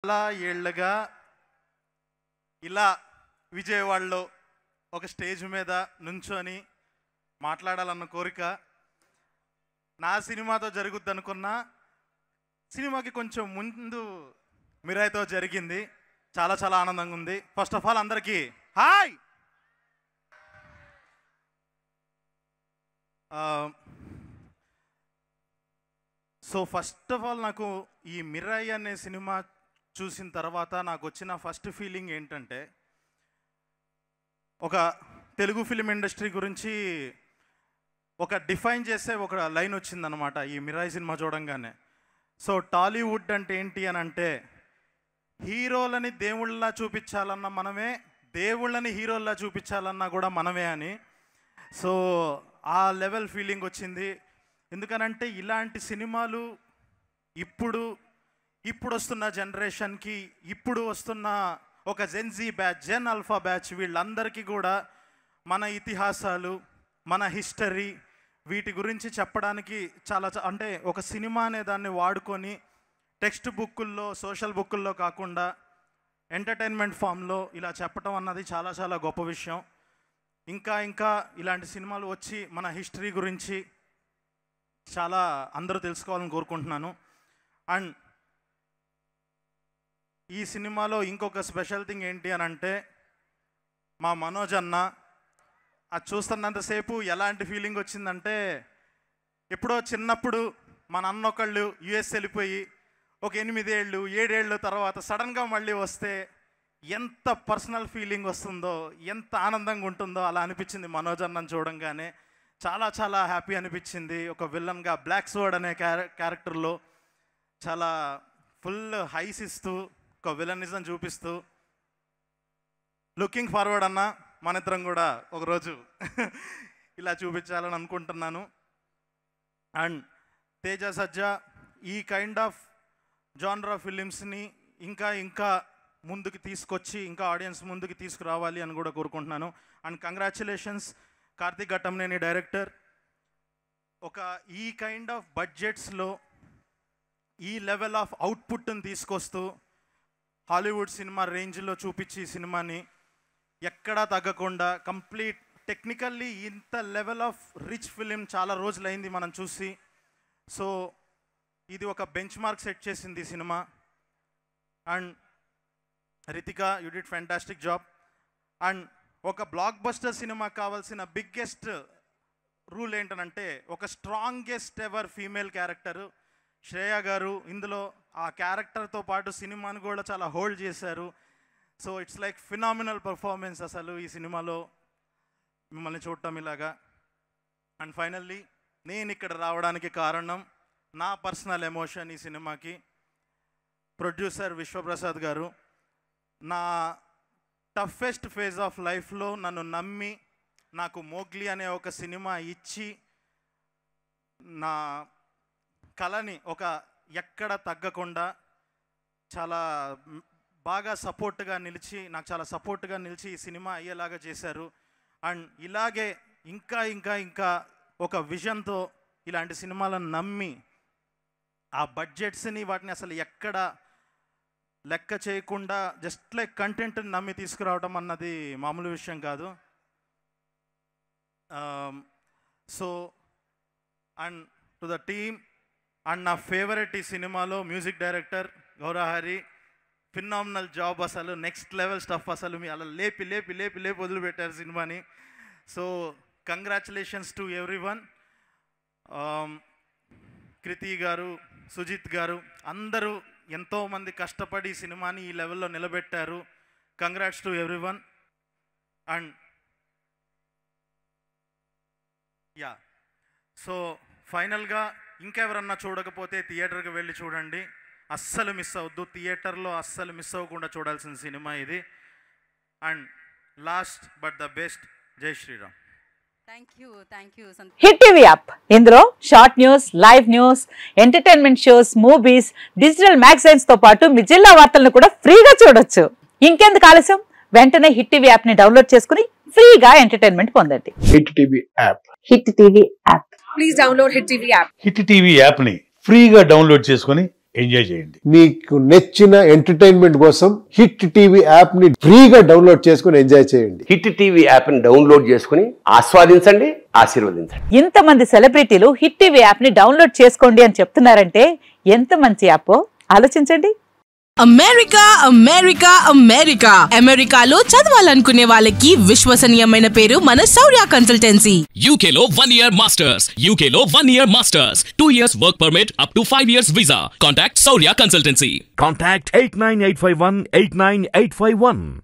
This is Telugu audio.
చాలా ఏళ్ళుగా ఇలా విజయవాడలో ఒక స్టేజ్ మీద నుంచొని మాట్లాడాలన్న కోరిక నా సినిమాతో జరుగుద్ది అనుకున్నా. సినిమాకి కొంచెం ముందు మిరాయితో జరిగింది. చాలా చాలా ఆనందంగా ఉంది. ఫస్ట్ ఆఫ్ ఆల్ అందరికీ hi. So first of all నాకు ఈ మిరాయి అనే సినిమా చూసిన తర్వాత నాకు వచ్చిన ఫస్ట్ ఫీలింగ్ ఏంటంటే, ఒక తెలుగు ఫిలిం ఇండస్ట్రీ గురించి ఒక డిఫైన్ చేసే ఒక లైన్ వచ్చిందనమాట ఈ మిరాయి సినిమా చూడంగానే. సో టాలీవుడ్ అంటే ఏంటి అని అంటే, హీరోలని దేవుళ్ళలా చూపించాలన్నా మనమే, దేవుళ్ళని హీరోల్లా చూపించాలన్నా కూడా మనమే అని. సో ఆ లెవెల్ ఫీలింగ్ వచ్చింది. ఎందుకనంటే ఇలాంటి సినిమాలు ఇప్పుడు వస్తున్న జనరేషన్కి, ఇప్పుడు వస్తున్న ఒక జెన్జీ బ్యాచ్, జెన్ ఆల్ఫా బ్యాచ్, వీళ్ళందరికీ కూడా మన ఇతిహాసాలు, మన హిస్టరీ, వీటి గురించి చెప్పడానికి చాలా అంటే ఒక సినిమా అనే దాన్ని వాడుకొని టెక్స్ట్ బుక్కుల్లో, సోషల్ బుక్కుల్లో కాకుండా ఎంటర్టైన్మెంట్ ఫామ్లో ఇలా చెప్పటం అన్నది చాలా చాలా గొప్ప విషయం. ఇంకా ఇలాంటి సినిమాలు వచ్చి మన హిస్టరీ గురించి చాలా అందరూ తెలుసుకోవాలని కోరుకుంటున్నాను. అండ్ ఈ సినిమాలో ఇంకొక స్పెషల్ థింగ్ ఏంటి అని అంటే, మా మనోజ్ అన్న అది చూస్తున్నంతసేపు ఎలాంటి ఫీలింగ్ వచ్చిందంటే, ఎప్పుడో చిన్నప్పుడు మన అన్న ఒకళ్ళు యుఎస్ వెళ్ళిపోయి ఒక 8 ఏళ్ళు 7 ఏళ్ళు తర్వాత సడన్గా మళ్ళీ వస్తే ఎంత పర్సనల్ ఫీలింగ్ వస్తుందో, ఎంత ఆనందంగా ఉంటుందో అలా అనిపించింది మనోజ్ అన్నను చూడంగానే. చాలా చాలా హ్యాపీ అనిపించింది. ఒక విలన్గా బ్లాక్ స్వర్డ్ అనే క్యారెక్టర్లో చాలా ఫుల్ హైస్ ఇస్తూ, ఒక విలనిజం చూపిస్తూ, లుకింగ్ ఫార్వర్డ్ అన్న మన ఇద్దరం కూడా ఒకరోజు ఇలా చూపించాలని అనుకుంటున్నాను. అండ్ తేజ సజ్జా ఈ కైండ్ ఆఫ్ జానర్ ఫిలిమ్స్ని ఇంకా ముందుకు తీసుకొచ్చి ఇంకా ఆడియన్స్ ముందుకు తీసుకురావాలి అని కూడా కోరుకుంటున్నాను. And congratulations Karthik Ghattamaneni director. ఒక ఈ కైండ్ ఆఫ్ బడ్జెట్స్లో ఈ లెవెల్ ఆఫ్ అవుట్పుట్ని తీసుకొస్తూ హాలీవుడ్ సినిమా రేంజ్లో చూపించి సినిమాని ఎక్కడా తగ్గకుండా కంప్లీట్ టెక్నికల్లీ ఇంత లెవెల్ ఆఫ్ రిచ్ ఫిలిం చాలా రోజులైంది మనం చూసి. సో ఇది ఒక బెంచ్ మార్క్ సెట్ చేసింది ఈ cinema. And Ritika, you did fantastic job. And ఒక బ్లాక్ బస్టర్ సినిమా కావాల్సిన బిగ్గెస్ట్ రూల్ ఏంటనంటే, ఒక strongest ever female character Shreya గారు ఇందులో ఆ క్యారెక్టర్తో పాటు సినిమాను కూడా చాలా హోల్డ్ చేశారు. So it's like phenomenal performance అసలు ఈ సినిమాలో మిమ్మల్ని చూడటం ఇలాగా. అండ్ ఫైనల్లీ నేను ఇక్కడ రావడానికి కారణం నా పర్సనల్ ఎమోషన్ ఈ సినిమాకి. ప్రొడ్యూసర్ విశ్వప్రసాద్ గారు నా టఫెస్ట్ ఫేజ్ ఆఫ్ లైఫ్లో నన్ను నమ్మి నాకు మోగ్లీ అనే ఒక సినిమా ఇచ్చి నా కళని ఒక ఎక్కడ తగ్గకుండా చాలా బాగా సపోర్ట్గా నిలిచి, నాకు చాలా సపోర్ట్గా నిలిచి ఈ సినిమా అయ్యేలాగా చేశారు. అండ్ ఇలాగే ఇంకా ఒక విజన్తో ఇలాంటి సినిమాలను నమ్మి ఆ బడ్జెట్స్ని వాటిని అసలు ఎక్కడ లెక్క చేయకుండా జస్ట్ లైక్ కంటెంట్ని నమ్మి తీసుకురావడం అన్నది మామూలు విషయం కాదు. So and to the team and నా ఫేవరెట్ ఈ సినిమాలో music director Gowrahari, phenomenal job, అసలు నెక్స్ట్ లెవెల్ స్టఫ్, అసలు మీ అలా లేపి లేపి లేపి లేపి వదిలిపెట్టారు సినిమాని. So congratulations to everyone. Krithi గారు, సుజిత్ గారు అందరూ ఎంతోమంది కష్టపడి సినిమాని ఈ లెవెల్లో నిలబెట్టారు. Congrats to everyone. And yeah, so ఫైనల్గా ఇంకెవరన్నా చూడకపోతే థియేటర్కి వెళ్ళి చూడండి, అస్సలు మిస్ అవ్వద్దు. థియేటర్లో అస్సలు మిస్ అవ్వకుండా చూడాల్సిన సినిమా ఇది. And last but the best, Jai Sriram. Thank you. Hit TV app, ఇందులో short news, live news, entertainment shows, movies, digital magazines తో పాటు మీ జిల్లా వార్తలను కూడా ఫ్రీగా చూడొచ్చు. ఇంకెందుకు ఆలస్యం, వెంటనే హిట్ టీవీ యాప్ ని డౌన్లోడ్ చేసుకుని ఫ్రీగా ఎంటర్టైన్మెంట్ పొందండి. Hit TV app. Hit TV app. Please download hit TV app. Hit TV app ని ఫ్రీగా డౌన్లోడ్ చేసుకుని ఎంజాయ్ చేయండి. మీకు నచ్చిన ఎంటర్టైన్మెంట్ కోసం హిట్ టీవీ యాప్ ని ఫ్రీగా డౌన్లోడ్ చేసుకుని ఎంజాయ్ చేయండి. హిట్ టీవీ యాప్ ని డౌన్లోడ్ చేసుకుని ఆస్వాదించండి, ఆశీర్వదించండి. ఇంతమంది సెలబ్రిటీలు హిట్ టీవీ యాప్ ని డౌన్లోడ్ చేసుకోండి అని చెప్తున్నారంటే ఎంత మంచి యాప్ ఆలోచించండి. అమెరికా అమెరికా అమెరికా అమెరికాలో చదవాలనుకునే వాళ్ళకి విశ్వసనీయమైన పేరు మన శౌర్య కన్సల్టెన్సీ. UK లో 1 year masters, UK లో 1 year masters, 2 years work permit up to 5 years visa. Contact Saurya Consultancy. Contact 89851 89851.